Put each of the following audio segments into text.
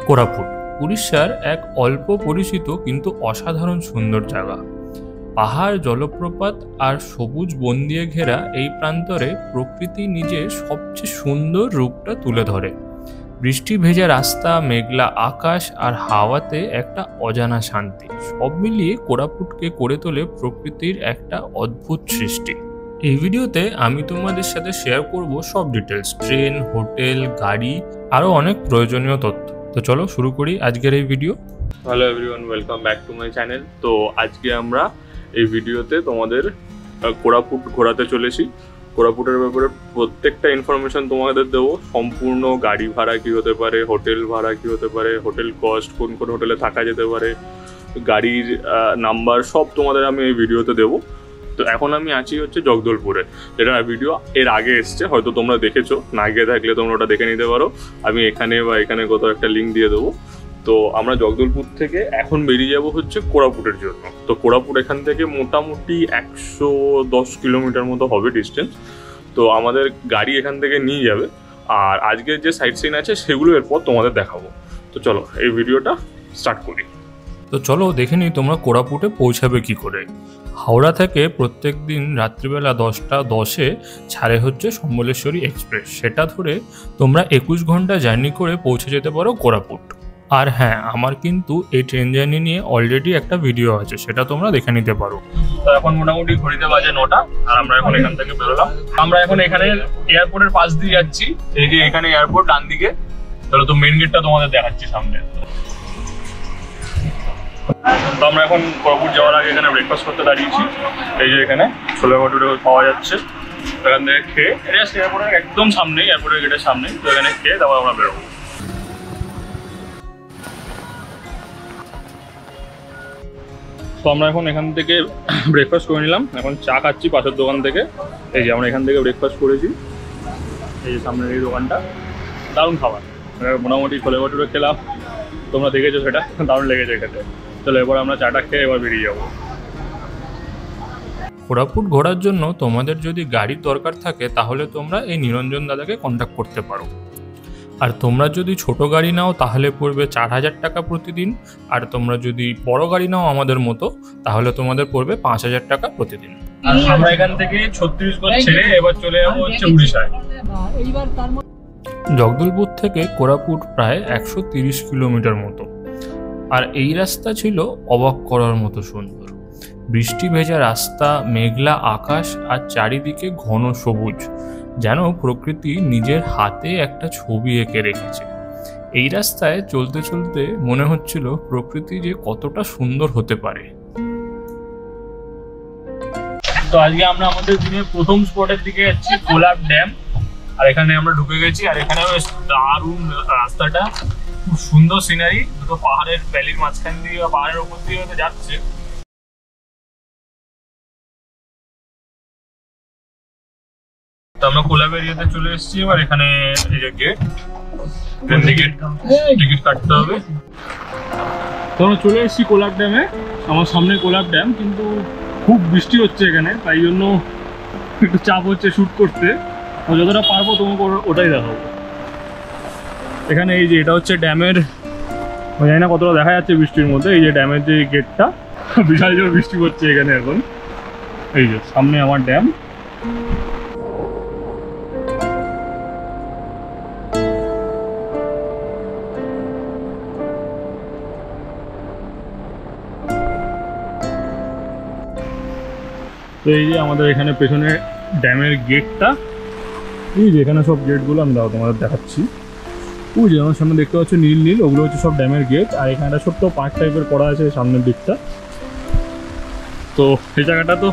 কোরাপুট উড়িষ্যার এক অল্প পরিচিত কিন্তু অসাধারণ সুন্দর জায়গা। পাহাড়, জলপ্রপাত আর সবুজ বন দিয়ে ঘেরা এই প্রান্তরে প্রকৃতি নিজের সবচেয়ে সুন্দর রূপটা তুলে ধরে। বৃষ্টি ভেজা রাস্তা, মেঘলা আকাশ আর হাওয়াতে একটা অজানা শান্তি, সব মিলিয়ে কোরাপুটকে করে তোলে প্রকৃতির একটা অদ্ভুত সৃষ্টি। এই ভিডিওতে আমি তোমাদের সাথে শেয়ার করব সব ডিটেলস, ট্রেন, হোটেল, গাড়ি, আরও অনেক প্রয়োজনীয় তথ্য। তো চলো শুরু করি আজকের এই video. Hello everyone, welcome back to my channel. তো আজকে আমরা এই ভিডিওতে তোমাদের কোরাপুট ঘোরাতে চলেছি। কোরাপুটের ব্যাপারে প্রত্যেকটা ইনফরমেশন তোমাদের দেবো। সম্পূর্ণ গাড়ি ভাড়া কী হতে পারে, হোটেল ভাড়া কী হতে পারে, হোটেল কস্ট, কোন কোন হোটেলে থাকা যেতে পারে, গাড়ির নাম্বার, সব তোমাদের আমি এই ভিডিওতে দেবো। তো এখন আমি আছি হচ্ছে জগদলপুরে, যেটা ভিডিও এর আগে এসছে, হয়তো তোমরা দেখেছো, না গিয়ে থাকলে তোমরা ওটা দেখে নিতে পারো। আমি এখানে বা এখানে কোথাও একটা লিঙ্ক দিয়ে দেবো। তো আমরা জগদলপুর থেকে এখন বেরিয়ে যাব হচ্ছে কোরাপুটের জন্য। তো কোরাপুট এখান থেকে মোটামুটি 110 কিলোমিটার মতো হবে ডিস্টেন্স। তো আমাদের গাড়ি এখান থেকে নিয়ে যাবে, আর আজকের যে সাইট সিন আছে সেগুলো এরপর তোমাদের দেখাবো। তো চলো এই ভিডিওটা স্টার্ট করি। তো চলো দেখে নিই তোমরা কোরাপুটে পৌঁছাবে কি করে। হাওড়া থেকে প্রত্যেক দিন রাত্রিবেলা 10:10 ছাড়ে হচ্ছে সম্বলেশ্বরী এক্সপ্রেস। সেটা ধরে তোমরা 21 ঘন্টা জার্নি করে পৌঁছে যেতে পারো কোরাপুট। আর হ্যাঁ, আমার কিন্তু এই ট্রেন জার্নি নিয়ে অলরেডি একটা ভিডিও আছে, সেটা তোমরা দেখে নিতে পারো। তো এখন মোটামুটি ঘড়িতে বাজে 9টা, আর আমরা এখন এখান থেকে বেরোলাম। আমরা এখন এখানে এয়ারপোর্টের পাশ দিয়ে যাচ্ছি। এই যে এখানে এয়ারপোর্ট ডান দিকে। তাহলে তো মেন গেটটা তোমাদের দেখাচ্ছি সামনে। তো আমরা এখন কোরাপুট যাওয়ার আগে এখানে ব্রেকফাস্ট করতে দাঁড়িয়েছি। এই যে এখানে ছোলে ভাটুরে পাওয়া যাচ্ছে, এখান থেকে খেয়ে, এটা এয়ারপোর্টের একদম সামনেই, এয়ারপোর্টের গেটের সামনেই। তো এখানে খেয়ে তারপর আমরা বেরোবো। তো আমরা এখন এখান থেকে ব্রেকফাস্ট করে নিলাম। এখন চা খাচ্ছি পাশের দোকান থেকে। এই যে আমরা এখান থেকে ব্রেকফাস্ট করেছি, এই যে সামনের এই দোকানটা। দারুণ খাবার, মোটামুটি ছোলে ভাটুরে খেলাম, তোমরা দেখেছো, সেটা দারুণ লেগেছে খেতে। চলো এবার আমরা চাটা খেয়ে এবার বেরিয়ে যাবো। কোরাপুট ঘোরার জন্য তোমাদের যদি গাড়ির দরকার থাকে তাহলে তোমরা এই নিরঞ্জন দাদাকে কন্ট্যাক্ট করতে পারো। আর তোমরা যদি ছোট গাড়ি নাও তাহলে পড়বে 4000 টাকা প্রতিদিন। আর তোমরা যদি বড় গাড়ি নাও আমাদের মতো, তাহলে তোমাদের পড়বে 5000 টাকা প্রতিদিন। আমরা এখান থেকে ছত্তিশগড় ছেড়ে এবার চলে যাবো হচ্ছে উড়িষ্যায়। জগদলপুর থেকে কোরাপুট প্রায় 130 কিলোমিটার মতো। আর এই রাস্তা ছিল অবাক করার মতো সুন্দর। বৃষ্টি ভেজা রাস্তা, মেঘলা আকাশ আর চারিদিকে ঘন সবুজ, যেন প্রকৃতি নিজের হাতে একটা ছবি এঁকে রেখেছে। এই রাস্তায় চলতে চলতে মনে হচ্ছিল প্রকৃতি যে কতটা সুন্দর হতে পারে। তো আজকে আমরা আমাদের দিনের প্রথম স্পটের দিকে যাচ্ছি, কোলাব ড্যাম। আর এখানে আমরা ঢুকে গেছি। আর এখানে দারুণ রাস্তাটা, খুব সুন্দর সিনারি, দুটো পাহাড়ের ভ্যালির মাঝখান দিয়ে বা পাহাড়ের উপর দিয়ে হয়তো যাচ্ছে। তো আমরা কোলাব এরিয়াতে চলে এসেছি। এবার এখানে এই যে গেট, টিকিট কাটতে হবে। তো আমরা চলে এসেছি কোলাব ড্যামে। আমার সামনে কোলাব ড্যাম, কিন্তু খুব বৃষ্টি হচ্ছে এখানে, তাই জন্য একটু চাপ হচ্ছে শ্যুট করতে। যতটা পারবো তোমাকে ওটাই দেখাবো। এখানে এই যে এটা হচ্ছে ড্যামের, জানি না কতটা দেখা যাচ্ছে বৃষ্টির মধ্যে, এই যে ড্যামের যে গেটটা, বিশাল জোর বৃষ্টি হচ্ছে এখানে এখন। এই যে সামনে আমার ড্যাম। তো এই যে আমাদের এখানে পেছনে ড্যামের গেটটা, এই যে এখানে সব গেটগুলো আমি তোমাদের দেখাচ্ছি। ওই যে আমার সামনে দেখতে পাচ্ছ নীল নীল, ওগুলো হচ্ছে সব ড্যামের গেট। আর এখানে একটা ছোট্ট পার্ক টাইপের করা আছে সামনের দিকটা। তো এই জায়গাটা তো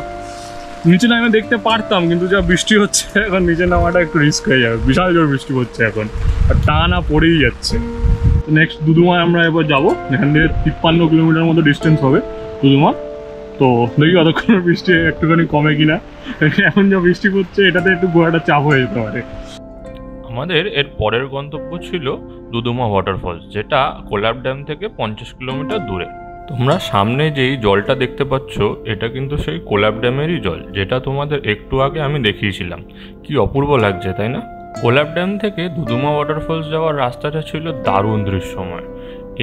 নিচে নামে দেখতে পারতাম, কিন্তু যা বৃষ্টি হচ্ছে এখন নিচে নামাটা একটু রিস্ক হয়ে যাবে। বিশাল জোর বৃষ্টি হচ্ছে এখন, আর টানা পড়েই যাচ্ছে। নেক্সট দুদুমায় আমরা এবার যাবো। এখান থেকে 53 কিলোমিটার মতো ডিস্টেন্স হবে দুদুমা। তো দেখি কতক্ষণ বৃষ্টি একটুখানি কমে কিনা। এখন যা বৃষ্টি পড়ছে এটাতে একটু গোয়াটা চাপ হয়ে যেতে পারে। আমাদের এর পরের গন্তব্য ছিল দুদুমা ওয়াটারফলস, যেটা কোলাব ড্যাম থেকে 50 কিলোমিটার দূরে। তোমরা সামনে যেই জলটা দেখতে পাচ্ছ, এটা কিন্তু সেই কোলাব ড্যামেরই জল, যেটা তোমাদের একটু আগে আমি দেখিয়েছিলাম। কি অপূর্ব লাগছে, তাই না? কোলাব ড্যাম থেকে দুদুমা ওয়াটারফলস যাওয়ার রাস্তাটা ছিল দারুণ দৃশ্যময়।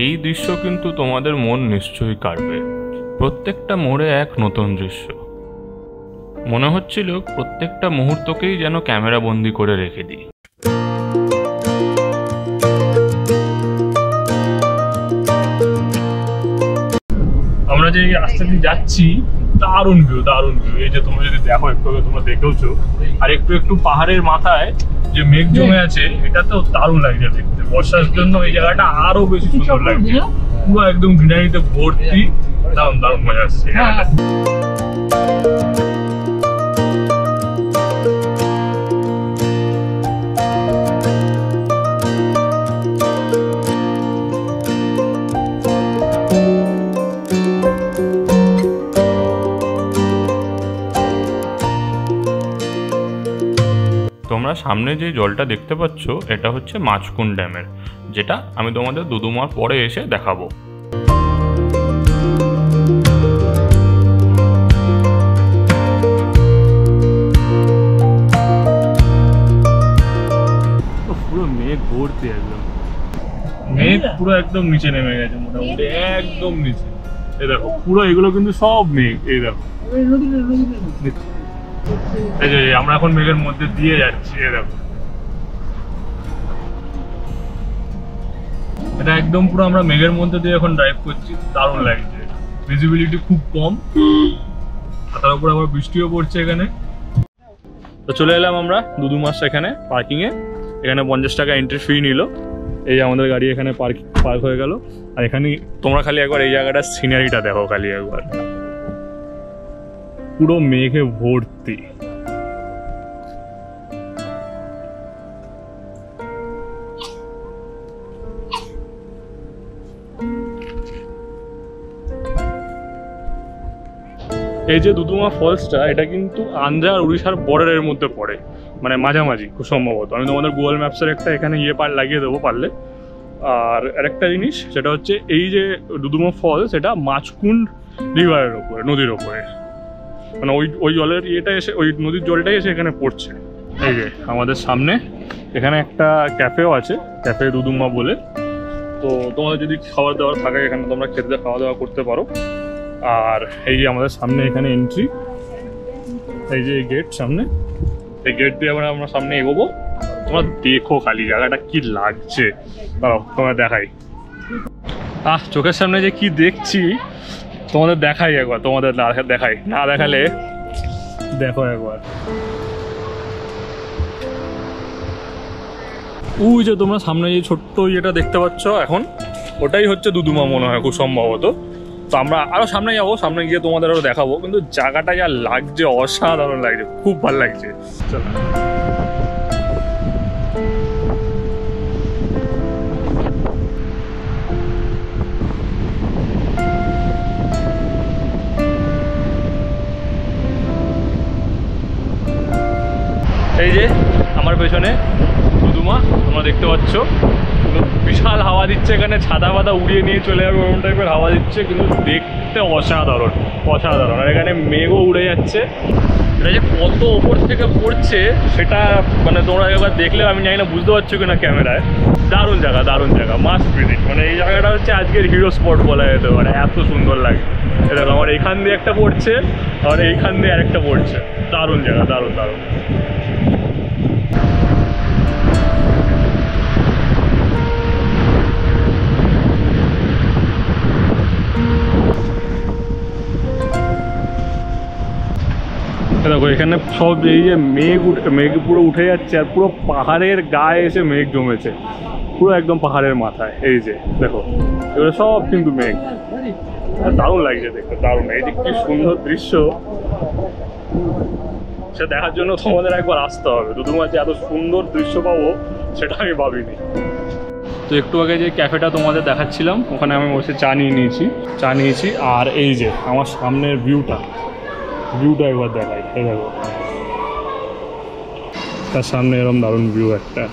এই দৃশ্য কিন্তু তোমাদের মন নিশ্চয়ই কাড়বে। প্রত্যেকটা মোড়ে এক নতুন দৃশ্য। মনে হচ্ছিল প্রত্যেকটা মুহূর্তকেই যেন ক্যামেরা বন্দি করে রেখে দিই। আমরা যে আস্তে আস্তে যাচ্ছি, দারুণ ভিউ। এই যে তোমরা যদি দেখো, একটু আগে তোমরা দেখেওছো, আর একটু একটু পাহাড়ের মাথায় যে মেঘ জমে আছে, এটা তো দারুণ লাগছে দেখতে। বর্ষার জন্য এই জায়গাটা আরো বেশি সুন্দর লাগছে, পুরো একদম গ্রিনারিতে ভর্তি। দারুণ মজা আসছে। তোমরা সামনে যে জলটা দেখতে পাচ্ছ, এটা হচ্ছে মাছকুন্ড ড্যামের, যেটা আমি তোমাদের দুদুমার পরে এসে দেখাবো। পুরো মেঘ ভর্তি, একদম মেঘ পুরো একদম নিচে নেমে গেছে, মোটামুটি একদম নিচে। এই দেখো পুরো এগুলো কিন্তু সব মেঘ। এই দেখো, এই যে আমরা এখন মেঘের মধ্যে দিয়ে যাচ্ছি। এই দেখো, এটা একদম পুরো আমরা মেঘের মধ্যে দিয়ে এখন ড্রাইভ করছি। দারুণ লাগছে, ভিজিবিলিটি খুব কম, তার উপর আবার বৃষ্টিও পড়ছে এখানে। তো চলে এলাম আমরা দুদুমার সেখানে পার্কিং এ। এখানে 50 টাকা এন্ট্রি ফি নিল। এই আমাদের গাড়ি এখানে পার্ক হয়ে গেল। আর এখানে তোমরা খালি একবার এই জায়গাটার সিনারিটা দেখো, খালি একবার পুরো মেঘে ভর্তি। এই যে দুদুমা ফলসটা, এটা কিন্তু আন্ধ্রা আর উড়িষ্যার বর্ডারের মধ্যে পড়ে, মানে মাঝামাঝি খুব সম্ভবত। আমি তোমাদের গুগল ম্যাপসের একটা এখানে লাগিয়ে দেবো পারলে। আর আরেকটা জিনিস, সেটা হচ্ছে এই যে দুদুমা ফলস, এটা মাছকুন্ড রিভারের ওপরে, নদীর ওপরে, মানে ওই জলের ইয়েটা এসে, ওই নদীর জলটাই এসে এখানে পড়ছে। এই যে আমাদের সামনে এখানে একটা ক্যাফেও আছে, ক্যাফে দুদুমা বলে। তো তোমাদের যদি খাবার দাবার থাকে, এখানে তোমরা খেতে খাওয়া দাওয়া করতে পারো। আর এই যে আমাদের সামনে এখানে এন্ট্রি, এই যে গেট সামনে, এই গেট দিয়ে আমরা সামনে এগোবো। তোমরা দেখো খালি জায়গাটা কি লাগছে, দাঁড়াও তোমরা দেখাই। চোখের সামনে যে কি দেখছি তোমাদের দেখাই একবার, তোমাদের দেখাই, না দেখালে দেখো একবার। ওই যে তোমরা সামনে যে ছোট্ট ইয়েটা দেখতে পাচ্ছ এখন, ওটাই হচ্ছে দুদুমা মনে হয় খুব সম্ভবত। তো আমরা আরো সামনে যাবো, সামনে গিয়ে তোমাদের আরো দেখাবো। কিন্তু জায়গাটা যা লাগছে, অসাধারণ লাগছে, খুব ভালো লাগছে। চলো, এই যে আমার পেছনে দুদুমা তোমরা দেখতে পাচ্ছ, বিশাল হাওয়া দিচ্ছে এখানে, ছাদা বাদা উড়িয়ে নিয়ে চলে যাবে ওরকম টাইপের হাওয়া দিচ্ছে, কিন্তু দেখতে অসাধারণ। আর এখানে মেঘও উড়ে যাচ্ছে। এটা যে কত ওপর থেকে পড়ছে সেটা মানে তোমরা একবার দেখলে, আমি জানি না বুঝতে পারছো কিনা ক্যামেরায়। দারুণ জায়গা, মাস্ট ভিজিট। মানে এই জায়গাটা হচ্ছে আজকের হিরো স্পট বলা যেতে পারে, এত সুন্দর লাগে। দেখো আমার এইখান দিয়ে একটা পড়ছে, আর এইখান দিয়ে আরেকটা পড়ছে। দারুণ জায়গা, দারুণ। দেখো এখানে সব এই যে মেঘ পুরো উঠে যাচ্ছে, আর পুরো পাহাড়ের গায়ে এসে মেঘ জমেছে, পুরো একদম পাহাড়ের মাথায়। এই যে দেখো, এগুলো সব কিন্তু মেঘ। দারুণ লাগছে দেখতে, দারুণ। এই যে কি সুন্দর দৃশ্য, সে দেখার জন্য তোমাদের একবার আসতে হবে। দুদুমার যে এত সুন্দর দৃশ্য পাবো সেটা আমি ভাবিনি। তো একটু আগে যে ক্যাফেটা তোমাদের দেখাচ্ছিলাম, ওখানে আমি বসে চা নিয়েছি। আর এই যে আমার সামনের ভিউটা একবার দেখাই। এই দেখো, তার সামনে এরকম দারুণ ভিউ একটা।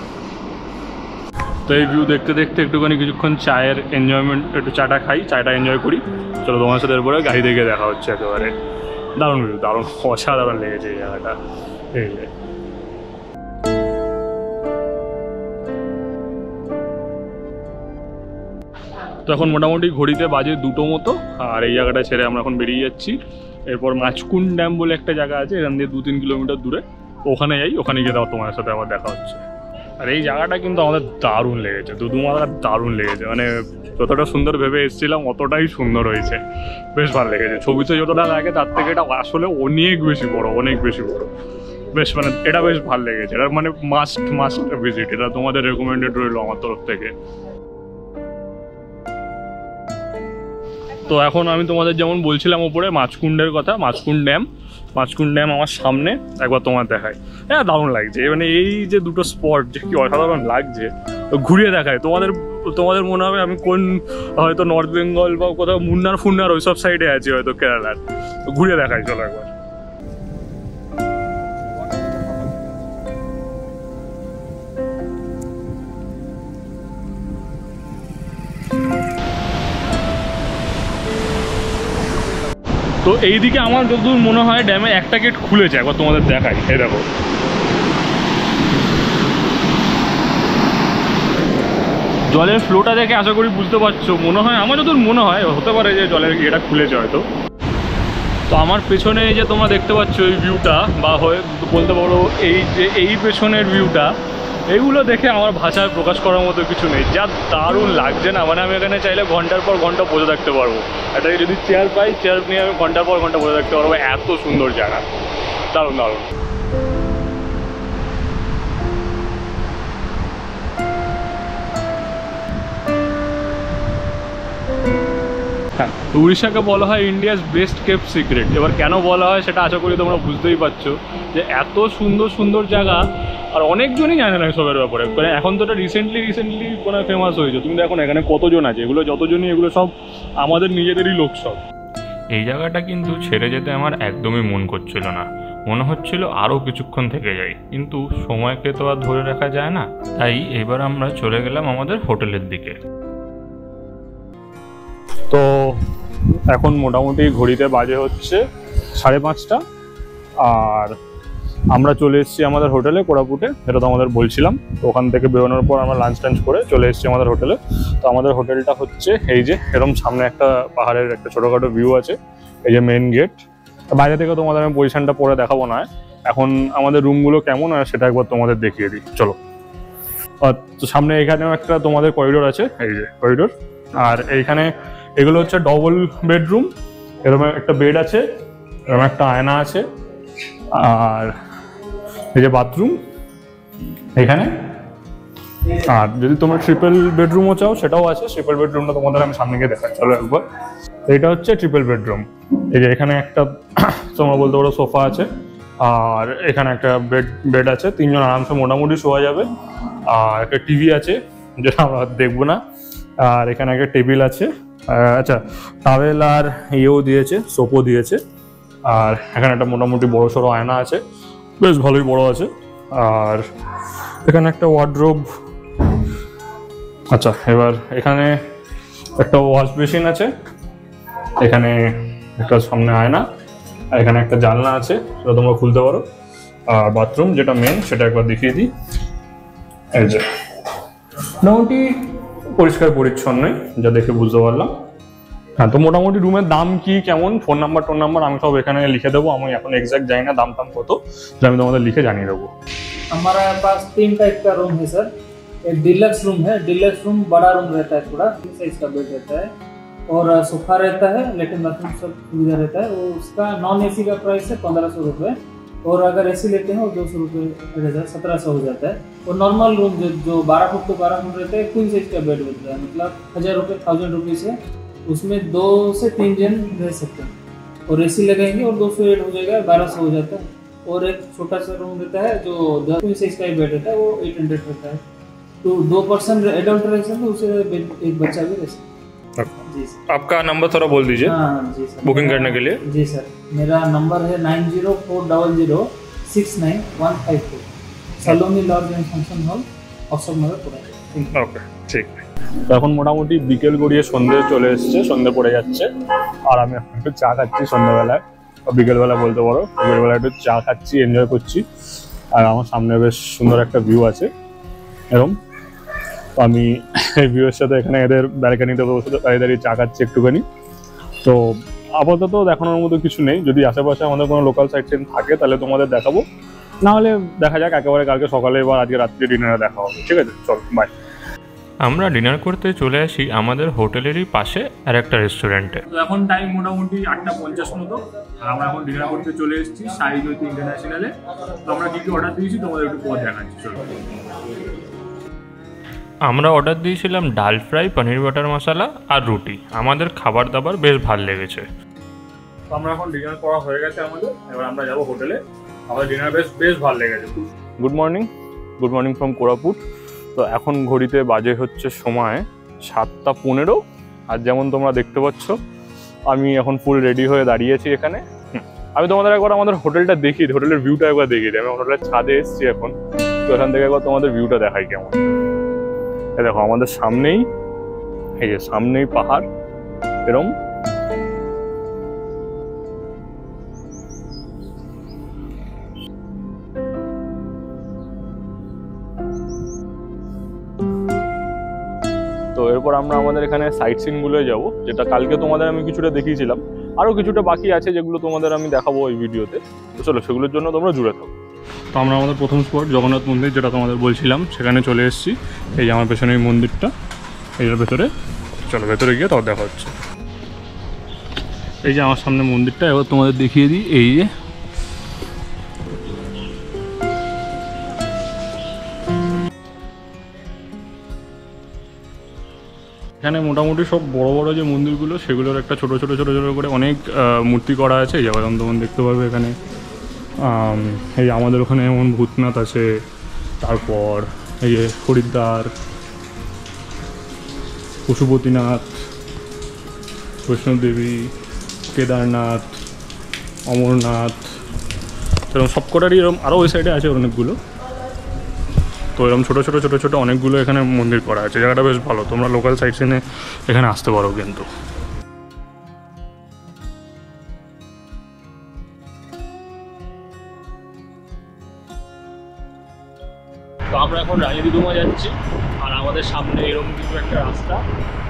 তো এই ভিউ দেখতে একটুখানি কিছুক্ষণ চায়ের এনজয়মেন্ট, একটু চাটা খাই, চাটা এনজয় করি। চলো তোমার সাথে এরপরে গাড়ি থেকে দেখা হচ্ছে। একেবারে দারুণ ভিউ, দারুণ, অসাধারণ লেগেছে এই জায়গাটা। এই যে তো এখন মোটামুটি ঘড়িতে বাজে 2টো মতো, আর এই জায়গাটা ছেড়ে আমরা এখন বেরিয়ে যাচ্ছি। এরপর মাছকুন্ড ড্যাম বলে একটা জায়গা আছে এখান দিয়ে 2-3 কিলোমিটার দূরে, ওখানে যাই, ওখানে গিয়ে দাও তোমার সাথে আবার দেখা হচ্ছে। আর এই জায়গাটা কিন্তু আমাদের দারুণ লেগেছে, দুদুমালার দারুণ লেগেছে, মানে যতটা সুন্দর ভেবে এসেছিলাম অতটাই সুন্দর হয়েছে, বেশ ভালো লেগেছে। ছবিতে যতটা লাগে তার থেকে এটা আসলে অনেক বেশি বড়, অনেক বেশি বড়, বেশ মানে এটা বেশ ভালো লেগেছে। এটা মানে মাস্ট ভিজিট, এটা তোমাদের রেকমেন্ডেড রইলো আমার তরফ থেকে। তো এখন আমি তোমাদের যেমন বলছিলাম ওপরে মাছকুন্ডের কথা, মাছকুন্ড ড্যাম আমার সামনে, একবার তোমার দেখায়। হ্যাঁ দারুণ লাগছে, মানে এই যে দুটো স্পট যে কি অসাধারণ লাগছে, ঘুরিয়ে দেখায় তোমাদের মনে হবে আমি কোন হয়তো নর্থ বেঙ্গল বা কোথাও মুন্নার ওইসব সাইডে আছি হয়তো কেরালার, ঘুরিয়ে দেখায় চলো একবার। তো এইদিকে আমার যতদূর মনে হয় ড্যামে একটা গেট খুলেছে, একবার তোমাদের দেখাই, এই দেখো। জলের ফ্লোটা দেখে আশা করি বুঝতে পারছো, মনে হয় আমার যতদূর মনে হয় হতে পারে যে জলের ইয়েটা খুলেছে হয়তো। তো আমার পেছনে এই যে তোমরা দেখতে পাচ্ছ এই ভিউটা, বা হয়ে বলতে পারো এই পেছনের ভিউটা, এইগুলো দেখে আমার ভাষায় প্রকাশ করার মতো কিছু নেই, যা দারুণ লাগছে না। মানে আমি এখানে চাইলে ঘন্টার পর ঘন্টা বসে থাকতে পারবো, একটা যদি চেয়ার পাই, চেয়ার নিয়ে আমি ঘন্টার পর ঘন্টা বসে থাকতে পারবো, এত সুন্দর জায়গা, দারুণ। হ্যাঁ, উড়িষ্যাকে বলা হয় ইন্ডিয়াস বেস্ট কেপ্ট সিক্রেট। এবার কেন বলা হয় সেটা আশা করি তোমরা বুঝতেই পারছো, যে এত সুন্দর জায়গা আর অনেকজনই জানে না এসবের ব্যাপারে। মানে এখন তো এটা রিসেন্টলি কোনো ফেমাস হয়েছে, তুমি দেখো এখানে কতজন আছে, এগুলো যতজনই এগুলো সব আমাদের নিজেদেরই লোক সব। এই জায়গাটা কিন্তু ছেড়ে যেতে আমার একদমই মন করছিল না, মনে হচ্ছিল আরও কিছুক্ষণ থেকে যাই, কিন্তু সময়কে তো আর ধরে রাখা যায় না। তাই এবার আমরা চলে গেলাম আমাদের হোটেলের দিকে। তো এখন মোটামুটি ঘড়িতে বাজে হচ্ছে 5:30, আর আমরা চলে এসেছি আমাদের হোটেলে কোরাপুটে, যেটা তো আমাদের বলছিলাম। তো ওখান থেকে বেরোনোর পর আমরা লাঞ্চ করে চলে এসেছি আমাদের হোটেলে। তো আমাদের হোটেলটা হচ্ছে এই যে এরকম, সামনে একটা পাহাড়ের একটা ছোটোখাটো ভিউ আছে, এই যে মেন গেট। বাইরে থেকে তোমাদের আমি পজিশনটা পরে দেখাবো না, এখন আমাদের রুমগুলো কেমন আর সেটা একবার তোমাদের দেখিয়ে দিই চলো। তো সামনে এখানেও একটা তোমাদের করিডোর আছে, এই যে করিডোর, আর এইখানে এগুলো হচ্ছে ডবল বেডরুম, এরকম একটা বেড আছে, এরকম একটা আয়না আছে, আর এই যে বাথরুম এখানে। আর যদি তোমরা ট্রিপল বেডরুমও চাও সেটাও আছে, ট্রিপল বেডরুমটা তোমাদের আমি সামনে গিয়ে দেখাই চলো একবার। এইটা হচ্ছে ট্রিপল বেডরুম, এই যে এখানে একটা তোমরা বলতে পারো সোফা আছে, আর এখানে একটা বেড আছে, 3 জন আরামসে মোটামুটি শোয়া যাবে। আর একটা টিভি আছে যেটা আমরা দেখবো না, আর এখানে একটা টেবিল আছে, আচ্ছা টাওয়েল আর ইয়েও দিয়েছে, সোপও দিয়েছে। আর এখানে একটা মোটামুটি বড় সড়ো আয়না আছে, বেশ ভালোই বড় আছে। আর এখানে একটা ওয়ার্ডরোব, আচ্ছা এবার এখানে একটা ওয়াশ বেসিন আছে, এখানে একটা সামনে আয়না, আর এখানে একটা জানলা আছে, সেটা তোমরা খুলতে পারো। আর বাথরুম যেটা মেন সেটা একবার দেখিয়ে দিই, এই যে মোটামুটি পরিষ্কার পরিচ্ছন্নই, যা দেখে বুঝতে পারলাম। হ্যাঁ, তো মোটামুটি রুমের দাম কি কেমন, ফোন নাম্বার আমি সব এখানে লিখে দেবো। আমি এখন एग्जैक्ट জানি না দাম কত, আমি তোমাদের লিখে জানিয়ে দেবো। हमारा पास 3 टाइप का रूम है सर। एक डिलक्स रूम है, डिलक्स रूम बड़ा रूम रहता है, थोड़ा साइज का बेड रहता है और सोफा रहता है, लेटरिन बाथरूम सब सुविधा रहता है। वो उसका नॉन एसी का प्राइस है 1500 रुपये, और अगर एसी लेते हैं वो 200 रुपये रहता है, 1700 हो जाता है। और नॉर्मल रूम जो 12 फुट तो 12 फुट रहता है, क्वीन साइज का बेड होता है, मतलब 1000 रुपये से उसमें 2 से 3 जन रह सकते हैं। और एसी लगाएंगे और 200 हो जाएगा, 1200 हो जाता है। और एक छोटा सा रूम रहता है जो 10 साइज का बेड रहता है, वो 800 रहता है। तो 2 पर्सन एडल्ट रह सकते हैं, उसे एक बच्चा भी रह सकता है। जी सर। आपका नंबर थोड़ा बोल दीजिए। हाँ जी सर, बुकिंग करने के लिए। जी सर, मेरा नंबर है 9040069154, Saloni lodge and function hall, Ashok Nagar, Pune. Okay ঠিক। তো এখন মোটামুটি বিকেল গড়িয়ে সন্ধ্যে চলে এসছে, সন্ধ্যে পড়ে যাচ্ছে, আর আমি এখন একটু চা খাচ্ছি সন্ধ্যেবেলায়, বিকেলবেলা বলতে পারো। বিকেলবেলা একটু চা খাচ্ছি, এনজয় করছি। আর আমার সামনে বেশ সুন্দর একটা ভিউ আছে এরকম। তো আমি ভিউয়ের সাথে এখানে এদের ব্যালকানিতে বসে দাঁড়িয়ে দাঁড়িয়ে চা খাচ্ছি একটুখানি। তো আপাতত দেখানোর মতো কিছু নেই, যদি আশেপাশে আমাদের কোনো লোকাল সাইট সিন থাকে তাহলে তোমাদের দেখাবো, না হলে দেখা যাক একেবারে কালকে সকালে বা আজকে রাত্রে ডিনারে দেখা হবে। ঠিক আছে, চল বাই। আমরা ডিনার করতে চলে আসি আমাদের হোটেলেরই পাশে আর একটা রেস্টুরেন্টে। তো এখন টাইম মোটামুটি 8:50 মতো, আর আমরা এখন ডিনার করতে চলে এসেছি সাই জ্যোতি ইন্টারন্যাশনালে। তো আমরা কি কি অর্ডার দিয়েছি তোমাদের একটু পর দেখাচ্ছি, চলো। আমরা অর্ডার দিয়েছিলাম ডাল ফ্রাই, পনির বাটার মশলা আর রুটি। আমাদের খাবার দাবার বেশ ভালো লেগেছে। তো আমরা এখন ডিনার করা হয়ে গেছে আমাদের, এবার আমরা যাবো হোটেলে। আমাদের ডিনার বেশ ভালো লেগেছে। Good morning from Koraput. তো এখন ঘড়িতে বাজে হচ্ছে সময় 7:15, আর যেমন তোমরা দেখতে পাচ্ছ আমি এখন ফুল রেডি হয়ে দাঁড়িয়েছি এখানে। আমি তোমাদের একবার আমাদের হোটেলটা দেখিয়ে দিই, হোটেলের ভিউটা একবার দেখিয়ে দিই। আমি হোটেলের ছাদে এসেছি এখন, তো এখান থেকে একবার তোমাদের ভিউটা দেখাই কেমন। এই দেখো আমাদের সামনেই, এই যে সামনেই পাহাড় এরম। তো এরপর আমরা আমাদের এখানে সাইট সিনগুলোয় যাবো, যেটা কালকে তোমাদের আমি কিছুটা দেখিয়েছিলাম। আরও কিছুটা বাকি আছে যেগুলো তোমাদের আমি দেখাবো এই ভিডিওতে। তো চলো সেগুলোর জন্য তোমরা জুড়ে থাকো। তো আমরা আমাদের প্রথম স্পট জগন্নাথ মন্দির, যেটা তোমাদের বলছিলাম, সেখানে চলে এসেছি। এই যে আমার পেছনে এই মন্দিরটা, এইটার ভেতরে চলো, ভেতরে গিয়ে তাও দেখা হচ্ছে। এই যে আমার সামনে মন্দিরটা, এবার তোমাদের দেখিয়ে দিই। এই যে এখানে মোটামুটি সব বড় বড় যে মন্দিরগুলো, সেগুলোর একটা ছোট ছোট করে অনেক মূর্তি করা আছে। এই যেমন তোমরা দেখতে পাবে এখানে, এই আমাদের ওখানে যেমন ভূতনাথ আছে, তারপর এই যে হরিদ্বার, পশুপতিনাথ, বৈষ্ণবদেবী, কেদারনাথ, অমরনাথ, এরকম সবকটারই এরকম আরও ওই সাইডে আছে অনেকগুলো। তো এরকম ছোটো ছোটো অনেকগুলো এখানে মন্দির করা আছে। জায়গাটা বেশ ভালো, তোমরা লোকাল সাইট সিনে এখানে আসতে পারো কিন্তু। তো আমরা এখন রানী দুদুমা যাচ্ছি, আর আমাদের সামনে এরকম কিছু একটা রাস্তা,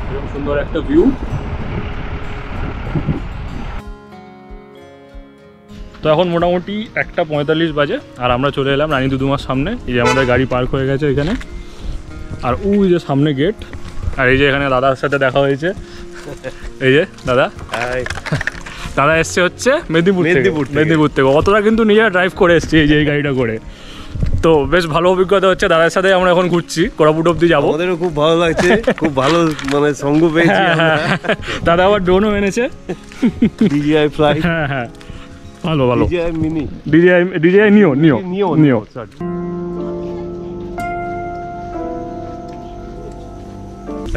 এরকম সুন্দর একটা ভিউ। তো এখন মোটামুটি 1:45 বাজে, আর আমরা চলে এলাম রানী দুদুমার সামনে। এই যে আমাদের গাড়ি পার্ক হয়ে গেছে এখানে, আর ওই যে সামনে গেট। আর এই যে এখানে দাদার সাথে দেখা হয়েছে, এই যে দাদা দাদা এসছে হচ্ছে মেদিনীপুর থেকে। অতটা কিন্তু নিজে ড্রাইভ করে এসছি এই যে এই গাড়িটা করে। তো বেশ ভালো অভিজ্ঞতা হচ্ছে, দাদার সাথে আমরা এখন ঘুরছি, কোরাপুট অব্দি যাবো। আমাদেরও খুব ভালো লাগছে, খুব ভালো মানে সঙ্গ পেয়েছি। দাদা আবার ড্রোনও এনেছে, DJI ফ্লাই। হ্যাঁ হ্যাঁ, ভালো ভালো। DJI মিনি, DJI নিও।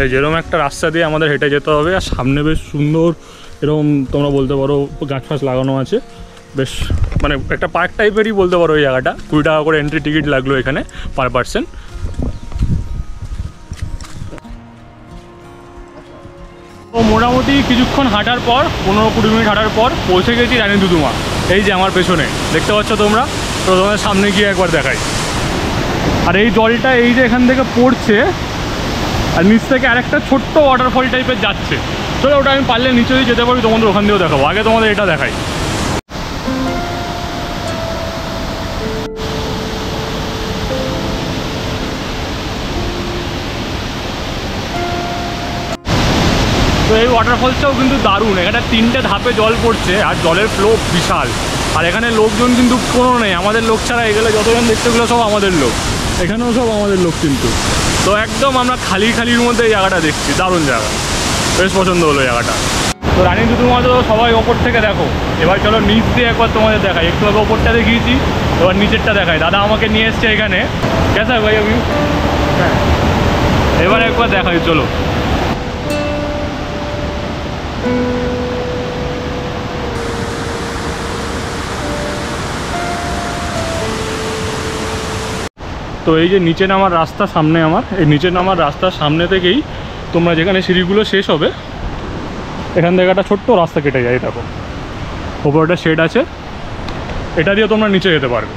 এই যেরকম একটা রাস্তা দিয়ে আমাদের হেঁটে যেতে হবে, আর সামনে বেশ সুন্দর এরকম তোমরা বলতে পারো গাছ ফাছ লাগানো আছে। বেশ মানে একটা পার্ক টাইপেরই বলতে পারো এই জায়গাটা। 20 টাকা করে এন্ট্রি টিকিট লাগলো এখানে পার পার্সন। তো মোটামুটি কিছুক্ষণ হাঁটার পর, 15-20 মিনিট হাঁটার পর পৌঁছে গেছি রানী দুদুমা। এই যে আমার পেছনে দেখতে পাচ্ছ তোমরা, তো তোমাদের সামনে গিয়ে একবার দেখাই। আর এই জলটা এই যে এখান থেকে পড়ছে, আর নিচ থেকে আরেকটা ছোট্ট ওয়াটারফল টাইপের যাচ্ছে। চলো ওটা আমি পারলে নিচে দিয়ে যেতে পারি, তোমাদের ওখান দিয়েও দেখাবো। আগে তোমাদের এটা দেখাই। তো এই ওয়াটারফলসটাও কিন্তু দারুণ। এখানে 3টে ধাপে জল পড়ছে, আর জলের ফ্লো বিশাল। আর এখানে লোকজন কিন্তু কোনো নেই, আমাদের লোক ছাড়া এগুলো যতজন দেখতে গেলো সব আমাদের লোক, এখানেও সব আমাদের লোক কিন্তু। তো একদম আমরা খালির মধ্যে এই জায়গাটা দেখছি, দারুণ জায়গা, বেশ পছন্দ হলো জায়গাটা। তো রানী দুদুমা তো সবাই ওপর থেকে দেখো, এবার চলো নিচ দিয়ে একবার তোমাদের দেখাই। একটু আগে ওপরটা দেখিয়েছি, এবার নিচেরটা দেখাই। দাদা আমাকে নিয়ে এসছে এখানে, কেসা ভাই আমি, হ্যাঁ এবার একবার দেখাই চলো। তো এই যে নিচে নামার রাস্তা সামনে, আমার এই নিচে নামার রাস্তার সামনে থেকেই তোমরা যেখানে সিঁড়িগুলো শেষ হবে, এখান থেকে একটা ছোট্ট রাস্তা কেটে যায়। দেখো ওপরে একটা শেড আছে, এটা দিয়ে তোমরা নিচে যেতে পারবে।